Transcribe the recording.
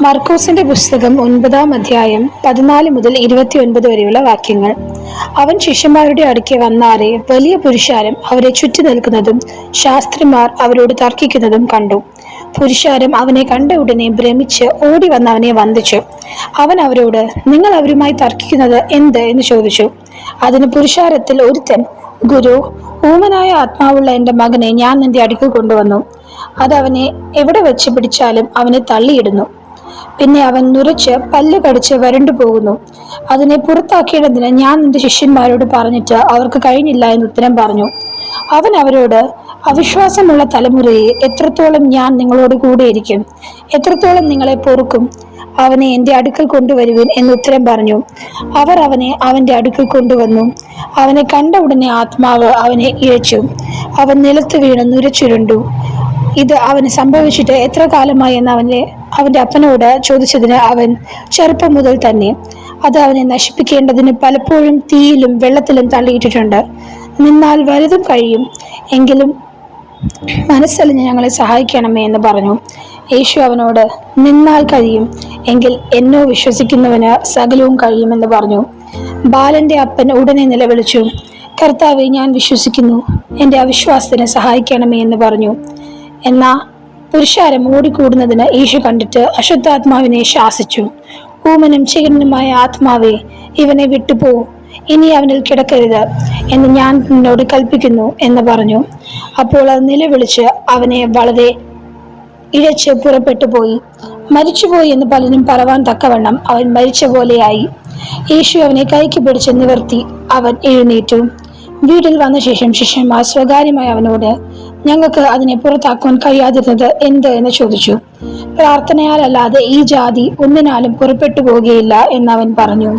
മർക്കോസിന്റെ പുസ്തകം 9-ാം അധ്യായം 14 മുതൽ 29 വരെയുള്ള വാക്യങ്ങൾ. അവൻ ശിഷ്യന്മാരുടെ അടുക്കെ വന്നാറെ വലിയ പുരുഷാരം അവരെ ചുറ്റി നിൽക്കുന്നതും ശാസ്ത്രിമാർ അവരോട് തർക്കിക്കുന്നതും കണ്ടു. പുരുഷാരം അവനെ കണ്ട ഉടനെ ഭ്രമിച്ച് ഓടി വന്ന് അവനെ വന്ദിച്ചു. അവൻ അവരോട്, നിങ്ങൾ അവരുമായി തർക്കിക്കുന്നത് എന്ത് എന്ന് ചോദിച്ചു. അതിന് പുരുഷാരത്തിൽ ഒരുത്തൻ, ഗുരു, ഊമനായ ആത്മാവുള്ള എൻ്റെ മകനെ ഞാൻ നിന്റെ അടുക്കൽ കൊണ്ടുവന്നു. അത് അവനെ എവിടെ വെച്ച് പിടിച്ചാലും അവനെ തള്ളിയിടുന്നു. പിന്നെ അവൻ നുരച്ച് പല്ല് കടിച്ച് വരണ്ടു പോകുന്നു. അതിനെ പുറത്താക്കേണ്ടതിന് ഞാൻ നിന്റെ ശിഷ്യന്മാരോട് പറഞ്ഞിട്ട് അവർക്ക് കഴിഞ്ഞില്ല എന്ന് ഉത്തരം പറഞ്ഞു. അവൻ അവരോട്, അവിശ്വാസമുള്ള തലമുറയെ, എത്രത്തോളം ഞാൻ നിങ്ങളോട് കൂടെയിരിക്കും? എത്രത്തോളം നിങ്ങളെ പൊറുക്കും? അവനെ എൻ്റെ അടുക്കൽ കൊണ്ടുവരുവിൻ എന്ന് ഉത്തരം പറഞ്ഞു. അവർ അവനെ അവന്റെ അടുക്കൽ കൊണ്ടുവന്നു. അവനെ കണ്ട ഉടനെ ആത്മാവ് അവനെ ഇഴച്ചു. അവൻ നിലത്ത് വീണ് നുരച്ചുരുണ്ടു. ഇത് അവന് സംഭവിച്ചിട്ട് എത്ര കാലമായി എന്ന് അവന്റെ അപ്പനോട് ചോദിച്ചതിന് അവൻ, ചെറുപ്പം മുതൽ തന്നെ. അത് അവനെ നശിപ്പിക്കേണ്ടതിന് പലപ്പോഴും തീയിലും വെള്ളത്തിലും തള്ളിയിട്ടിട്ടുണ്ട്. നിന്നാൽ വലുതും കഴിയും, എങ്കിലും മനസ്സലിഞ്ഞ് ഞങ്ങളെ സഹായിക്കണമേ എന്ന് പറഞ്ഞു. യേശു അവനോട്, നിന്നാൽ കഴിയും എങ്കിൽ എന്നോ വിശ്വസിക്കുന്നവന് സകലവും കഴിയുമെന്ന് പറഞ്ഞു. ബാലന്റെ അപ്പൻ ഉടനെ നിലവിളിച്ചു, കർത്താവേ, ഞാൻ വിശ്വസിക്കുന്നു, എൻ്റെ അവിശ്വാസത്തിന് സഹായിക്കണമേ എന്ന് പറഞ്ഞു. എന്നാ പുരുഷാരം ഓടിക്കൂടുന്നതിന് യേശു കണ്ടിട്ട് അശുദ്ധാത്മാവിനെ ശാസിച്ചു. ഊമനും ചികനുമായ ആത്മാവേ, ഇവനെ വിട്ടുപോ, ഇനി അവനിൽ കിടക്കരുത് എന്ന് ഞാൻ നിന്നോട് കൽപ്പിക്കുന്നു എന്ന് പറഞ്ഞു. അപ്പോൾ അത് നിലവിളിച്ച് അവനെ വളരെ ഇഴച്ച് പുറപ്പെട്ടു പോയി. മരിച്ചുപോയി എന്ന് പലരും പറവാൻ തക്കവണ്ണം അവൻ മരിച്ച പോലെയായി. യേശു അവനെ കൈക്ക് പിടിച്ച് നിവർത്തി. അവൻ എഴുന്നേറ്റു. വീട്ടിൽ വന്ന ശേഷം ശിഷ്യന്മാർ സ്വകാര്യമായി അവനോട്, ഞങ്ങൾക്ക് അതിനെ പുറത്താക്കുവാൻ കഴിയാതിരുന്നത് എന്ത് എന്ന് ചോദിച്ചു. പ്രാർത്ഥനയാലല്ലാതെ ഈ ജാതി ഒന്നിനാലും പുറപ്പെട്ടു പോകുകയില്ല എന്നവൻ പറഞ്ഞു.